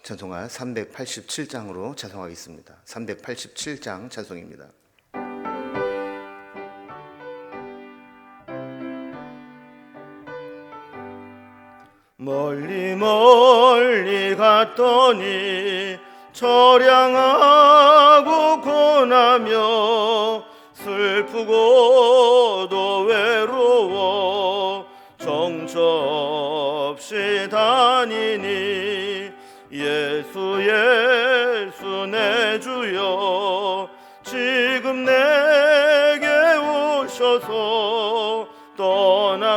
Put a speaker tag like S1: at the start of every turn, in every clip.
S1: 찬송가 387장으로 찬송하겠습니다. 387장 찬송입니다. 멀리 멀리 갔더니 처량하고 고나며 슬프고도 외로워 정처 없이 다니니 예수 예수 내 주여 지금 내게 오셔서 떠나가지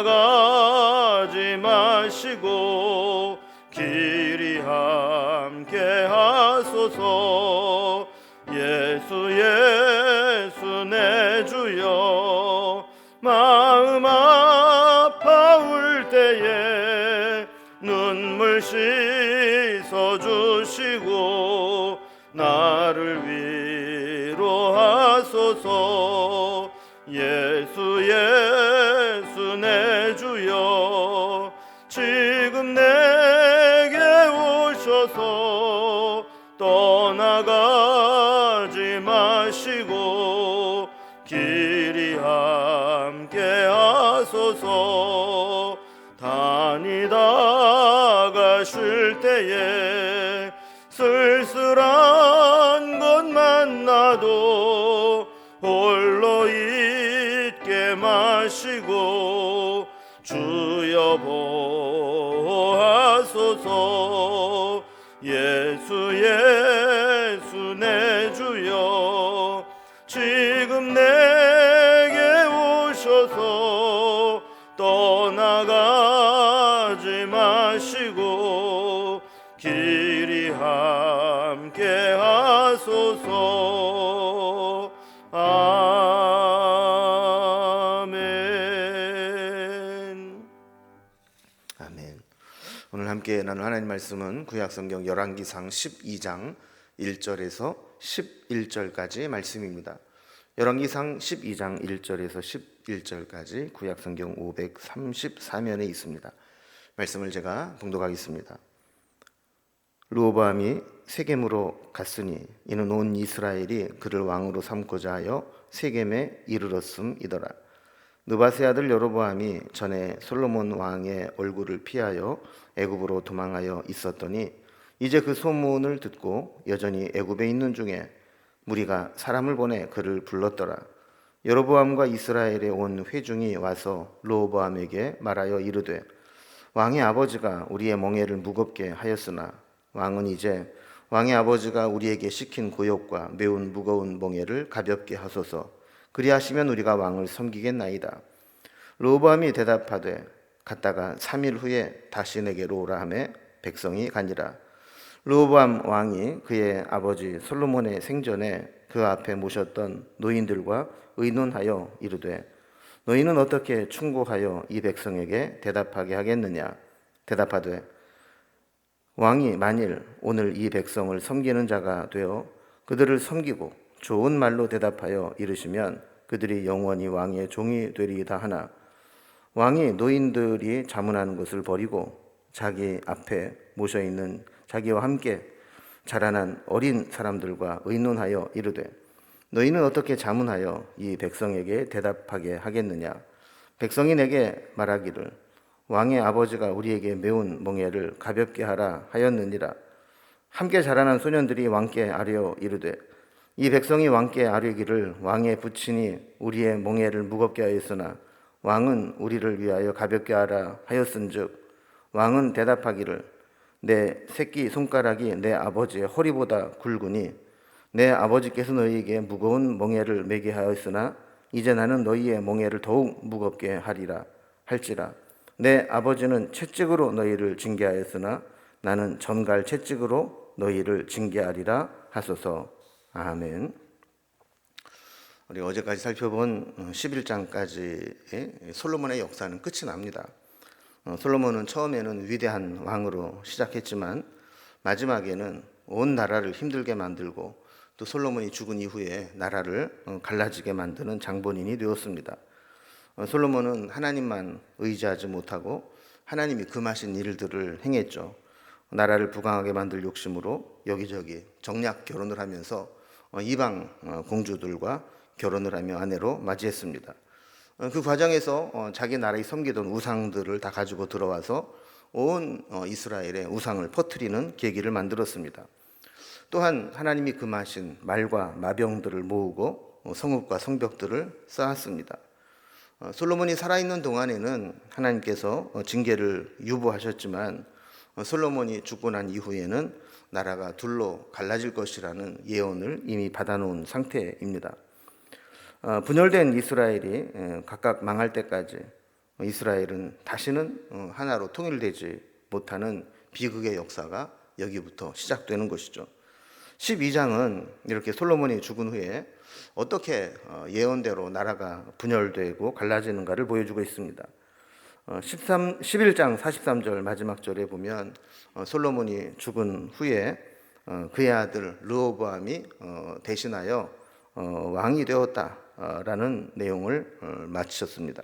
S1: 마시고 길이 함께 하소서. 예수 예수 내 주여 마음 아파 울 때에 눈물 씻어주시고 나를 위로하소서. 예수 예수 내 주여 지금 내게 오셔서 떠나가지 마시고 길이 함께 하소서. 다니다가 쉴 때에 쓸쓸한 것만 나도 홀로 있게 마시고 주여 보호하소서. 예수 예수 내 주여 지금 내게 오셔서 떠나가지 마시고 길이 함께 하소서. 아멘. 아멘. 오늘 함께 나눌 하나님 말씀은 구약성경 열왕기상 12장 1절에서 11절까지 말씀입니다. 열왕기상 12장 1절에서 11절까지 구약성경 534면에 있습니다. 말씀을 제가 봉독하겠습니다. 르호보암이 세겜으로 갔으니 이는 온 이스라엘이 그를 왕으로 삼고자 하여 세겜에 이르렀음이더라. 느밧의 아들 여로보암이 전에 솔로몬 왕의 얼굴을 피하여 애굽으로 도망하여 있었더니 이제 그 소문을 듣고 여전히 애굽에 있는 중에 무리가 사람을 보내 그를 불렀더라. 여로보암과 이스라엘의 온 회중이 와서 르호보암에게 말하여 이르되 왕의 아버지가 우리의 멍에를 무겁게 하였으나 왕은 이제 왕의 아버지가 우리에게 시킨 고역과 매운 무거운 멍에를 가볍게 하소서. 그리하시면 우리가 왕을 섬기겠나이다. 르호보암이 대답하되 갔다가 3일 후에 다시 내게로 오라 하매 백성이 가니라. 르호보암 왕이 그의 아버지 솔로몬의 생전에 그 앞에 모셨던 노인들과 의논하여 이르되 너희는 어떻게 충고하여 이 백성에게 대답하게 하겠느냐. 대답하되 왕이 만일 오늘 이 백성을 섬기는 자가 되어 그들을 섬기고 좋은 말로 대답하여 이르시면 그들이 영원히 왕의 종이 되리이다 하나 왕이 노인들이 자문하는 것을 버리고 자기 앞에 모셔있는 자기와 함께 자라난 어린 사람들과 의논하여 이르되 너희는 어떻게 자문하여 이 백성에게 대답하게 하겠느냐. 백성이 내게 말하기를 왕의 아버지가 우리에게 매운 멍에를 가볍게 하라 하였느니라. 함께 자라난 소년들이 왕께 아뢰어 이르되 이 백성이 왕께 아뢰기를 왕의 부친이 우리의 멍에를 무겁게 하였으나 왕은 우리를 위하여 가볍게 하라 하였은즉 왕은 대답하기를 내 새끼 손가락이 내 아버지의 허리보다 굵으니 내 아버지께서 너희에게 무거운 멍에를 매게 하였으나 이제 나는 너희의 멍에를 더욱 무겁게 하리라 할지라. 내 아버지는 채찍으로 너희를 징계하였으나 나는 전갈 채찍으로 너희를 징계하리라 하소서. 아멘. 우리 어제까지 살펴본 11장까지의 솔로몬의 역사는 끝이 납니다. 솔로몬은 처음에는 위대한 왕으로 시작했지만 마지막에는 온 나라를 힘들게 만들고 또 솔로몬이 죽은 이후에 나라를 갈라지게 만드는 장본인이 되었습니다. 솔로몬은 하나님만 의지하지 못하고 하나님이 금하신 일들을 행했죠. 나라를 부강하게 만들 욕심으로 여기저기 정략 결혼을 하면서 이방 공주들과 결혼을 하며 아내로 맞이했습니다. 그 과정에서 자기 나라에 섬기던 우상들을 다 가지고 들어와서 온 이스라엘에 우상을 퍼뜨리는 계기를 만들었습니다. 또한 하나님이 금하신 말과 마병들을 모으고 성읍과 성벽들을 쌓았습니다. 솔로몬이 살아있는 동안에는 하나님께서 징계를 유보하셨지만 솔로몬이 죽고 난 이후에는 나라가 둘로 갈라질 것이라는 예언을 이미 받아놓은 상태입니다. 분열된 이스라엘이 각각 망할 때까지 이스라엘은 다시는 하나로 통일되지 못하는 비극의 역사가 여기부터 시작되는 것이죠. 12장은 이렇게 솔로몬이 죽은 후에 어떻게 예언대로 나라가 분열되고 갈라지는가를 보여주고 있습니다. 11장 43절 마지막 절에 보면 솔로몬이 죽은 후에 그의 아들 르호보암이 대신하여 왕이 되었다라는 내용을 마치셨습니다.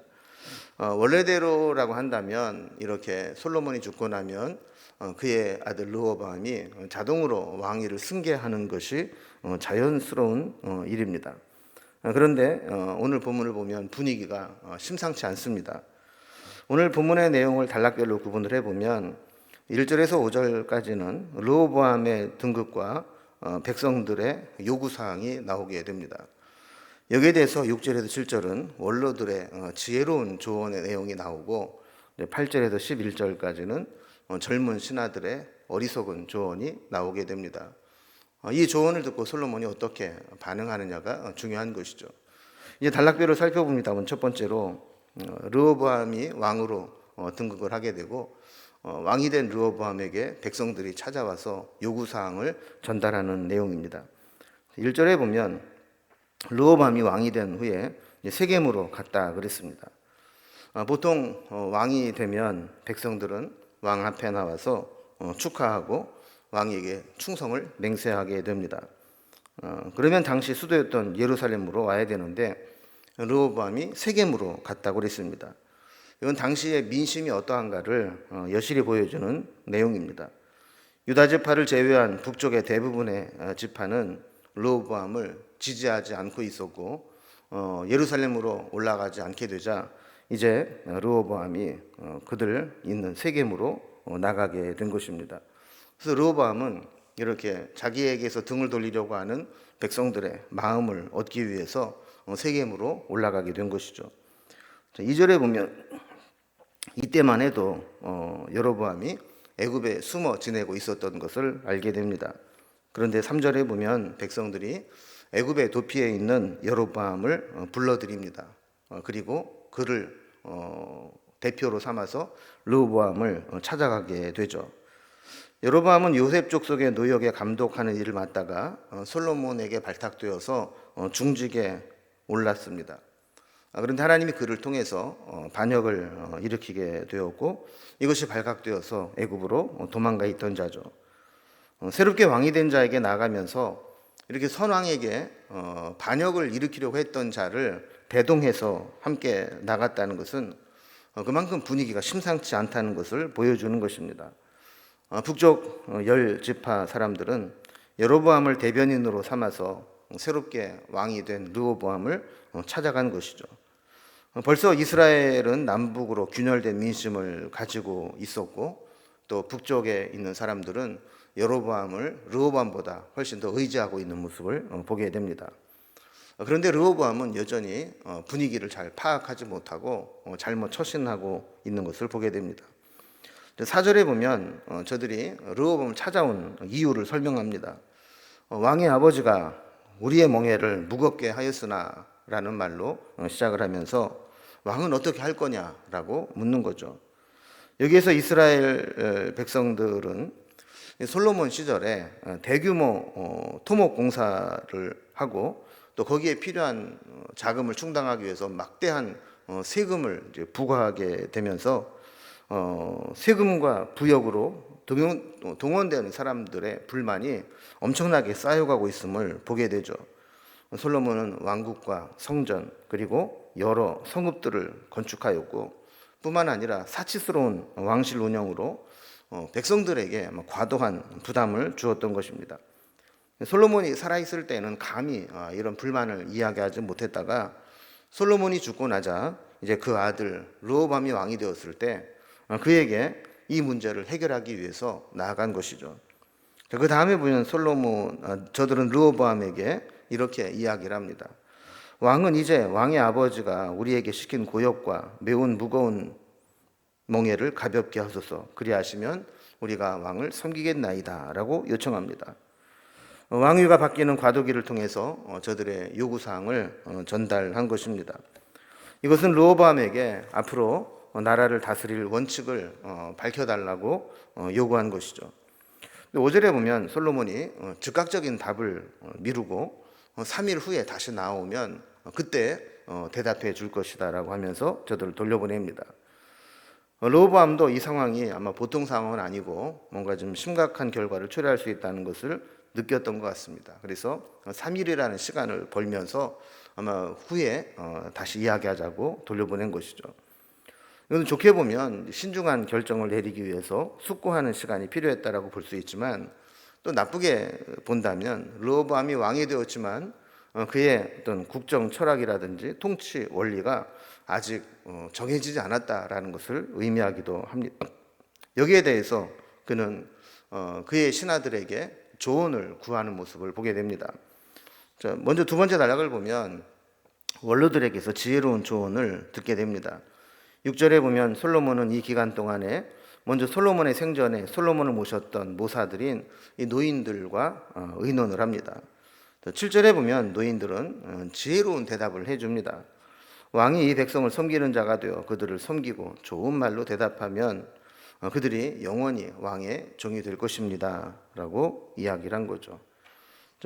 S1: 원래대로라고 한다면 이렇게 솔로몬이 죽고 나면 그의 아들 르호보암이 자동으로 왕위를 승계하는 것이 자연스러운 일입니다. 그런데 오늘 본문을 보면 분위기가 심상치 않습니다. 오늘 본문의 내용을 단락별로 구분을 해보면 1절에서 5절까지는 르호보암의 등급과 백성들의 요구사항이 나오게 됩니다. 여기에 대해서 6절에서 7절은 원로들의 지혜로운 조언의 내용이 나오고 8절에서 11절까지는 젊은 신하들의 어리석은 조언이 나오게 됩니다. 이 조언을 듣고 솔로몬이 어떻게 반응하느냐가 중요한 것이죠. 이제 단락별로 살펴봅니다만 첫 번째로 르호보암이 왕으로 등극을 하게 되고 왕이 된 르호보암에게 백성들이 찾아와서 요구사항을 전달하는 내용입니다. 1절에 보면 르호보암이 왕이 된 후에 세겜으로 갔다 그랬습니다. 보통 왕이 되면 백성들은 왕 앞에 나와서 축하하고 왕에게 충성을 맹세하게 됩니다. 그러면 당시 수도였던 예루살렘으로 와야 되는데 르호보암이 세겜으로 갔다고 그랬습니다. 이건 당시의 민심이 어떠한가를 여실히 보여주는 내용입니다. 유다 지파를 제외한 북쪽의 대부분의 지파는 르호보암을 지지하지 않고 있었고 예루살렘으로 올라가지 않게 되자 이제 르호보암이 그들 있는 세겜으로 나가게 된 것입니다. 그래서 르호보암은 이렇게 자기에게서 등을 돌리려고 하는 백성들의 마음을 얻기 위해서 세겜으로 올라가게 된 것이죠. 2절에 보면 이때만 해도 여로보암이 애굽에 숨어 지내고 있었던 것을 알게 됩니다. 그런데 3절에 보면 백성들이 애굽의 도피에 있는 여로보암을 불러들입니다. 그리고 그를 대표로 삼아서 르호보암을 찾아가게 되죠. 여로보암은 요셉 족속의 노역에 감독하는 일을 맡다가 솔로몬에게 발탁되어서 중직에 올랐습니다. 그런데 하나님이 그를 통해서 반역을 일으키게 되었고 이것이 발각되어서 애굽으로 도망가 있던 자죠. 새롭게 왕이 된 자에게 나가면서 이렇게 선왕에게 반역을 일으키려고 했던 자를 대동해서 함께 나갔다는 것은 그만큼 분위기가 심상치 않다는 것을 보여주는 것입니다. 북쪽 10지파 사람들은 여로보암을 대변인으로 삼아서 새롭게 왕이 된 르호보암을 찾아간 것이죠. 벌써 이스라엘은 남북으로 균열된 민심을 가지고 있었고 또 북쪽에 있는 사람들은 여로보암을 르호보암보다 훨씬 더 의지하고 있는 모습을 보게 됩니다. 그런데 르호보암은 여전히 분위기를 잘 파악하지 못하고 잘못 처신하고 있는 것을 보게 됩니다. 4절에 보면 저들이 르호보암을 찾아온 이유를 설명합니다. 왕의 아버지가 우리의 멍에를 무겁게 하였으나 라는 말로 시작을 하면서 왕은 어떻게 할 거냐라고 묻는 거죠. 여기에서 이스라엘 백성들은 솔로몬 시절에 대규모 토목 공사를 하고 또 거기에 필요한 자금을 충당하기 위해서 막대한 세금을 이제 부과하게 되면서 세금과 부역으로 동원되는 사람들의 불만이 엄청나게 쌓여가고 있음을 보게 되죠. 솔로몬은 왕국과 성전 그리고 여러 성읍들을 건축하였고 뿐만 아니라 사치스러운 왕실 운영으로 백성들에게 과도한 부담을 주었던 것입니다. 솔로몬이 살아있을 때는 감히 이런 불만을 이야기하지 못했다가 솔로몬이 죽고 나자 이제 그 아들 르호보암이 왕이 되었을 때 그에게 이 문제를 해결하기 위해서 나아간 것이죠. 그 다음에 보면 저들은 르호보암에게 이렇게 이야기를 합니다. 왕은 이제 왕의 아버지가 우리에게 시킨 고역과 매운 무거운 멍에를 가볍게 하소서. 그리하시면 우리가 왕을 섬기겠나이다 라고 요청합니다. 왕위가 바뀌는 과도기를 통해서 저들의 요구사항을 전달한 것입니다. 이것은 르호보암에게 앞으로 나라를 다스릴 원칙을 밝혀달라고 요구한 것이죠. 5절에 보면 솔로몬이 즉각적인 답을 미루고 3일 후에 다시 나오면 그때 대답해 줄 것이다 라고 하면서 저들을 돌려보냅니다. 르호보암도 이 상황이 아마 보통 상황은 아니고 뭔가 좀 심각한 결과를 초래할 수 있다는 것을 느꼈던 것 같습니다. 그래서 3일이라는 시간을 벌면서 아마 후에 다시 이야기하자고 돌려보낸 것이죠. 이건 좋게 보면 신중한 결정을 내리기 위해서 숙고하는 시간이 필요했다라고 볼 수 있지만 또 나쁘게 본다면 르호보암이 왕이 되었지만 그의 어떤 국정 철학이라든지 통치 원리가 아직 정해지지 않았다라는 것을 의미하기도 합니다. 여기에 대해서 그는 그의 신하들에게 조언을 구하는 모습을 보게 됩니다. 먼저 두 번째 단락을 보면 원로들에게서 지혜로운 조언을 듣게 됩니다. 6절에 보면 솔로몬은 이 기간 동안에 먼저 솔로몬의 생전에 솔로몬을 모셨던 모사들인 이 노인들과 의논을 합니다. 7절에 보면 노인들은 지혜로운 대답을 해줍니다. 왕이 이 백성을 섬기는 자가 되어 그들을 섬기고 좋은 말로 대답하면 그들이 영원히 왕의 종이 될 것입니다 라고 이야기를 한 거죠.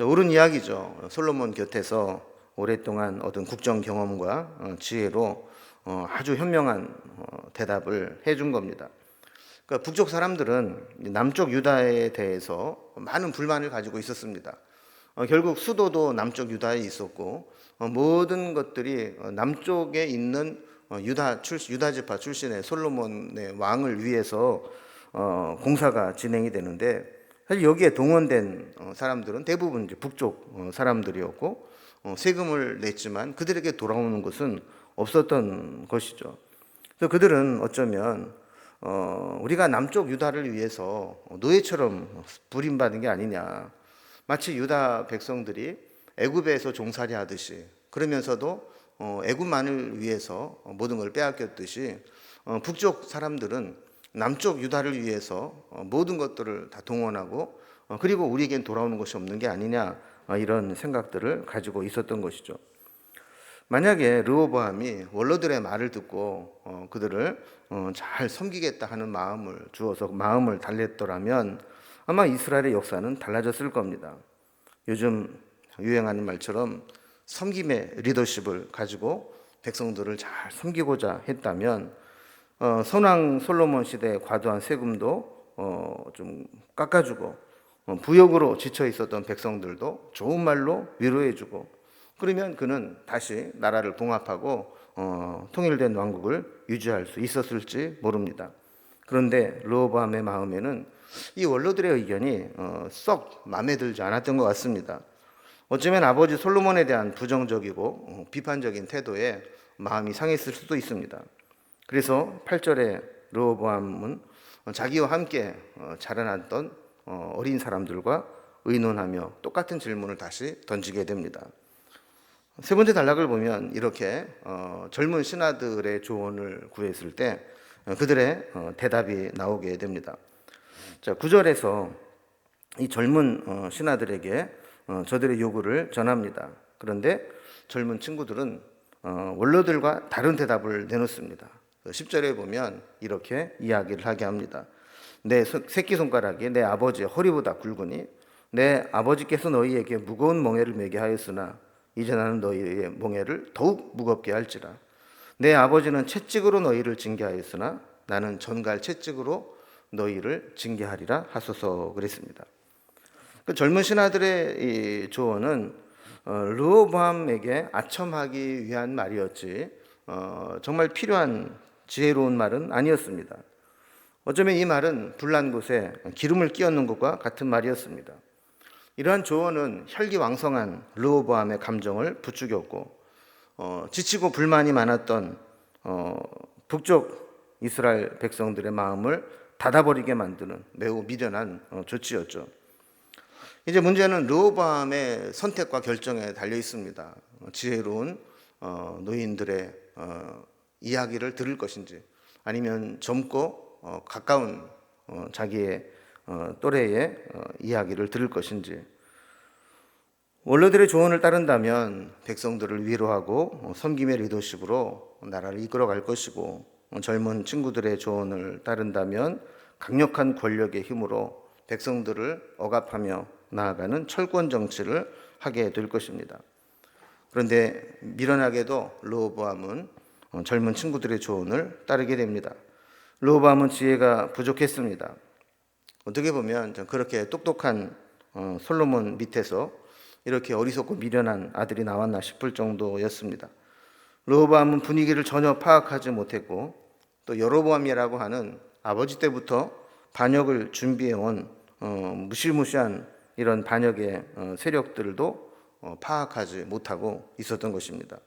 S1: 옳은 이야기죠. 솔로몬 곁에서 오랫동안 얻은 국정 경험과 지혜로 아주 현명한 대답을 해준 겁니다. 그러니까 북쪽 사람들은 남쪽 유다에 대해서 많은 불만을 가지고 있었습니다. 결국 수도도 남쪽 유다에 있었고 모든 것들이 남쪽에 있는 유다 지파 출신의 솔로몬의 왕을 위해서 공사가 진행이 되는데 사실 여기에 동원된 사람들은 대부분 이제 북쪽 사람들이었고 세금을 냈지만 그들에게 돌아오는 것은 없었던 것이죠. 그래서 그들은 어쩌면 우리가 남쪽 유다를 위해서 노예처럼 부림받은 게 아니냐. 마치 유다 백성들이 애굽에서 종살이 하듯이 그러면서도 애굽만을 위해서 모든 걸 빼앗겼듯이 북쪽 사람들은 남쪽 유다를 위해서 모든 것들을 다 동원하고 그리고 우리에겐 돌아오는 것이 없는 게 아니냐 이런 생각들을 가지고 있었던 것이죠. 만약에 르호보암이 원로들의 말을 듣고 그들을 잘 섬기겠다 하는 마음을 주어서 마음을 달랬더라면 아마 이스라엘의 역사는 달라졌을 겁니다. 요즘 유행하는 말처럼 섬김의 리더십을 가지고 백성들을 잘 섬기고자 했다면 선왕 솔로몬 시대의 과도한 세금도 좀 깎아주고 부역으로 지쳐 있었던 백성들도 좋은 말로 위로해주고 그러면 그는 다시 나라를 봉합하고 통일된 왕국을 유지할 수 있었을지 모릅니다. 그런데 르호보암의 마음에는 이 원로들의 의견이 썩 마음에 들지 않았던 것 같습니다. 어쩌면 아버지 솔로몬에 대한 부정적이고 비판적인 태도에 마음이 상했을 수도 있습니다. 그래서 8절에 르호보암은 자기와 함께 자라났던 어린 사람들과 의논하며 똑같은 질문을 다시 던지게 됩니다. 세 번째 단락을 보면 이렇게 젊은 신하들의 조언을 구했을 때 그들의 대답이 나오게 됩니다. 자, 9절에서 이 젊은 신하들에게 저들의 요구를 전합니다. 그런데 젊은 친구들은 원로들과 다른 대답을 내놓습니다. 10절에 보면 이렇게 이야기를 하게 합니다. 내 새끼손가락이 내 아버지의 허리보다 굵으니 내 아버지께서 너희에게 무거운 멍에를 매게 하였으나 이제 나는 너희의 멍에를 더욱 무겁게 할지라. 내 아버지는 채찍으로 너희를 징계하였으나 나는 전갈 채찍으로 너희를 징계하리라 하소서 그랬습니다. 그 젊은 신하들의 이 조언은 르호보암에게 아첨하기 위한 말이었지 정말 필요한 지혜로운 말은 아니었습니다. 어쩌면 이 말은 불난 곳에 기름을 끼얹는 것과 같은 말이었습니다. 이러한 조언은 혈기왕성한 르호보암의 감정을 부추겼고 지치고 불만이 많았던 북쪽 이스라엘 백성들의 마음을 닫아버리게 만드는 매우 미련한 조치였죠. 이제 문제는 르호보암의 선택과 결정에 달려 있습니다. 지혜로운 노인들의 이야기를 들을 것인지, 아니면 젊고 가까운 자기의 또래의 이야기를 들을 것인지. 원로들의 조언을 따른다면 백성들을 위로하고 섬김의 리더십으로 나라를 이끌어갈 것이고, 젊은 친구들의 조언을 따른다면 강력한 권력의 힘으로 백성들을 억압하며 나아가는 철권 정치를 하게 될 것입니다. 그런데 미련하게도 르호보암은 젊은 친구들의 조언을 따르게 됩니다. 르호보암은 지혜가 부족했습니다. 어떻게 보면 그렇게 똑똑한 솔로몬 밑에서 이렇게 어리석고 미련한 아들이 나왔나 싶을 정도였습니다. 르호보암은 분위기를 전혀 파악하지 못했고, 또 여로보암이라고 하는 아버지 때부터 반역을 준비해온 무시무시한 이런 반역의 세력들도 파악하지 못하고 있었던 것입니다.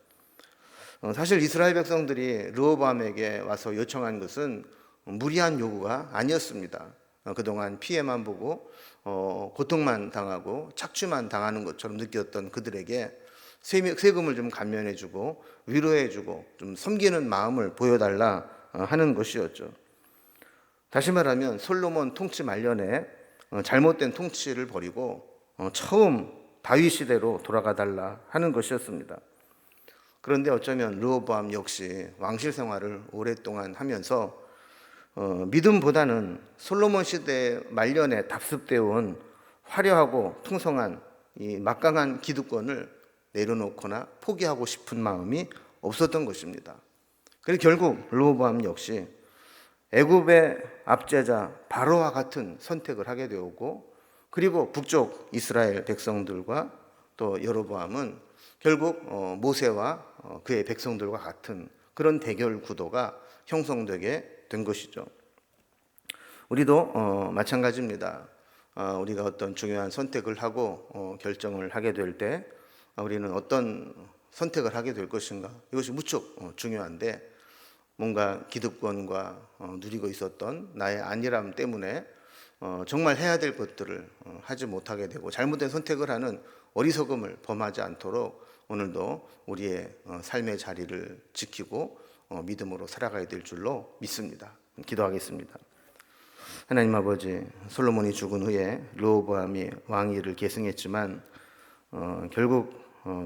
S1: 사실 이스라엘 백성들이 르호보암에게 와서 요청한 것은 무리한 요구가 아니었습니다. 그동안 피해만 보고 고통만 당하고 착취만 당하는 것처럼 느꼈던 그들에게 세금을 좀 감면해주고 위로해주고 좀 섬기는 마음을 보여달라 하는 것이었죠. 다시 말하면 솔로몬 통치 말년에 잘못된 통치를 버리고 처음 다윗 시대로 돌아가 달라 하는 것이었습니다. 그런데 어쩌면 르호보암 역시 왕실 생활을 오랫동안 하면서 믿음보다는 솔로몬 시대 말년에 답습되어 온 화려하고 풍성한 이 막강한 기득권을 내려놓거나 포기하고 싶은 마음이 없었던 것입니다. 그래서 결국 르호보암 역시 애굽의 압제자 바로와 같은 선택을 하게 되었고, 그리고 북쪽 이스라엘 백성들과 또 여로보암은 결국 모세와 그의 백성들과 같은 그런 대결 구도가 형성되게 된 것이죠. 우리도 마찬가지입니다. 우리가 어떤 중요한 선택을 하고 결정을 하게 될 때 우리는 어떤 선택을 하게 될 것인가, 이것이 무척 중요한데, 뭔가 기득권과 누리고 있었던 나의 안일함 때문에 정말 해야 될 것들을 하지 못하게 되고 잘못된 선택을 하는 어리석음을 범하지 않도록 오늘도 우리의 삶의 자리를 지키고 믿음으로 살아가야 될 줄로 믿습니다. 기도하겠습니다. 하나님 아버지, 솔로몬이 죽은 후에 르호보암이 왕위를 계승했지만 결국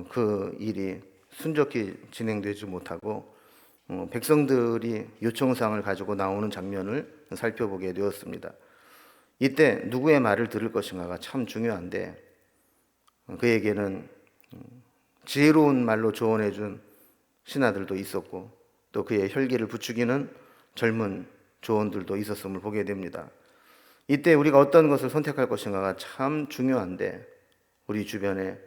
S1: 그 일이 순적히 진행되지 못하고 백성들이 요청사항을 가지고 나오는 장면을 살펴보게 되었습니다. 이때 누구의 말을 들을 것인가가 참 중요한데, 그에게는 지혜로운 말로 조언해준 신하들도 있었고, 또 그의 혈기를 부추기는 젊은 조언들도 있었음을 보게 됩니다. 이때 우리가 어떤 것을 선택할 것인가가 참 중요한데, 우리 주변에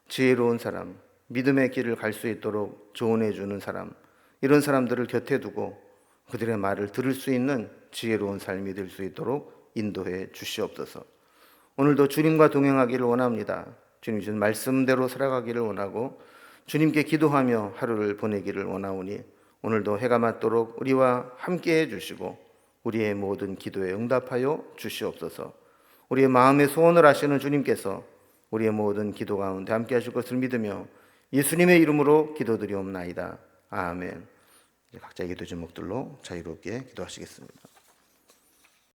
S1: 지혜로운 사람, 믿음의 길을 갈 수 있도록 조언해주는 사람, 이런 사람들을 곁에 두고 그들의 말을 들을 수 있는 지혜로운 삶이 될 수 있도록 인도해 주시옵소서. 오늘도 주님과 동행하기를 원합니다. 주님 주신 말씀대로 살아가기를 원하고 주님께 기도하며 하루를 보내기를 원하오니, 오늘도 해가 맞도록 우리와 함께해 주시고 우리의 모든 기도에 응답하여 주시옵소서. 우리의 마음의 소원을 아시는 주님께서 우리의 모든 기도 가운데 함께 하실 것을 믿으며 예수님의 이름으로 기도드리옵나이다. 아멘. 각자의 기도 제목들로 자유롭게 기도하시겠습니다.